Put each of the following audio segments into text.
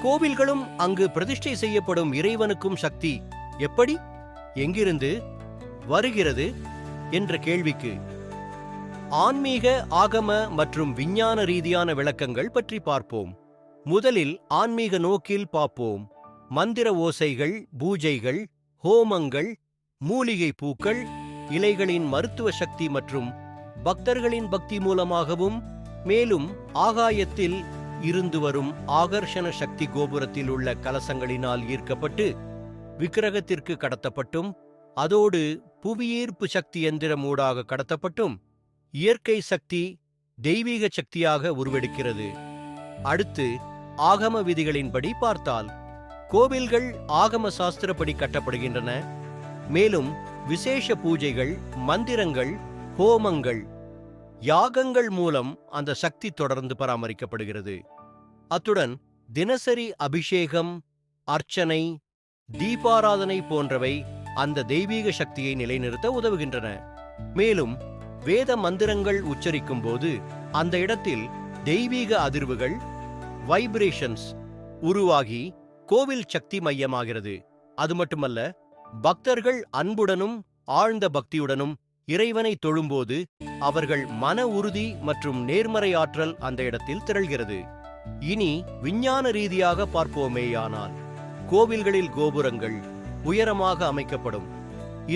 கோவில்களும் அங்கு பிரதிஷ்டை செய்யப்படும் இறைவனுக்கும் சக்தி எப்படி, எங்கிருந்து வருகிறது என்ற கேள்விக்கு ஆன்மீக, ஆகம மற்றும் விஞ்ஞான ரீதியான விளக்கங்கள் பற்றி பார்ப்போம். முதலில் ஆன்மீக நோக்கில் பார்ப்போம். மந்திர ஓசைகள், பூஜைகள், ஹோமங்கள், மூலிகை பூக்கள், இலைகளின் மருத்துவ சக்தி மற்றும் பக்தர்களின் பக்தி மூலமாகவும், மேலும் ஆகாயத்தில் இருந்து வரும் ஆகர்ஷண சக்தி கோபுரத்தில் உள்ள கலசங்களினால் ஈர்க்கப்பட்டு விக்கிரகத்திற்கு கடத்தப்பட்டும், அதோடு புவியீர்ப்பு சக்தி எந்திரம் ஊடாக கடத்தப்பட்டும் இயற்கை சக்தி தெய்வீக சக்தியாக உருவெடுக்கிறது. அடுத்து ஆகம விதிகளின்படி பார்த்தால் கோவில்கள் ஆகம சாஸ்திரப்படி கட்டப்படுகின்றன. மேலும் விசேஷ பூஜைகள், மந்திரங்கள், ஹோமங்கள், யாகங்கள் மூலம் அந்த சக்தி தொடர்ந்து பராமரிக்கப்படுகிறது. அத்துடன் தினசரி அபிஷேகம், அர்ச்சனை, தீபாராதனை போன்றவை அந்த தெய்வீக சக்தியை நிலைநிறுத்த உதவுகின்றன. மேலும் வேத மந்திரங்கள் உச்சரிக்கும் போது அந்த இடத்தில் தெய்வீக அதிர்வுகள், வைப்ரேஷன்ஸ் உருவாகி கோவில் சக்தி மையமாகிறது. அது மட்டுமல்ல, பக்தர்கள் அன்புடனும் ஆழ்ந்த பக்தியுடனும் இறைவனை தொழும்போது அவர்கள் மன உறுதி மற்றும் நேர்மறை ஆற்றல் அந்த இடத்தில் திரள்கிறது. இனி விஞ்ஞான ரீதியாக பார்ப்போமேயானால், கோவில்களில் கோபுரங்கள் உயரமாக அமைக்கப்படும்.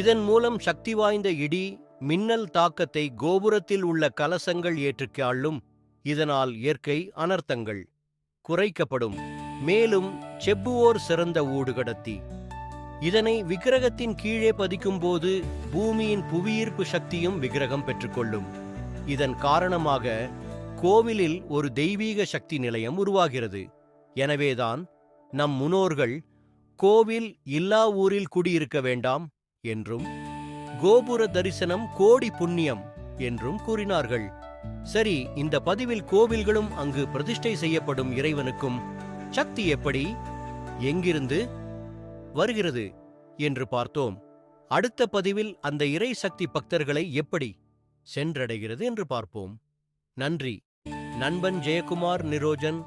இதன் மூலம் சக்தி வாய்ந்த இடி, மின்னல் தாக்கத்தை கோபுரத்தில் உள்ள கலசங்கள் ஏற்றுக்காள்ளும். இதனால் இயற்கை அனர்த்தங்கள் குறைக்கப்படும். மேலும் செப்புவோர் சிறந்த ஊடுகடத்தி. இதனை விக்கிரகத்தின் கீழே பதிக்கும் போது பூமியின் புவியீர்ப்பு சக்தியும் விக்கிரகம் பெற்றுக்கொள்ளும். இதன் காரணமாக கோவிலில் ஒரு தெய்வீக சக்தி நிலையம் உருவாகிறது. எனவேதான் நம் முன்னோர்கள் கோவில் இல்லா ஊரில் குடியிருக்க வேண்டாம் என்றும் கோபுர தரிசனம் கோடி புண்ணியம் என்றும் கூறினார்கள். சரி, இந்த பதிவில் கோவில்களும் அங்கு பிரதிஷ்டை செய்யப்படும் இறைவனுக்கும் சக்தி எப்படி, எங்கிருந்து வருகிறது என்று பார்த்தோம். அடுத்த பதிவில் அந்த இறை சக்தி பக்தர்களை எப்படி சென்றடைகிறது என்று பார்ப்போம். நன்றி. நண்பன் ஜெயக்குமார் நிரோஜன்.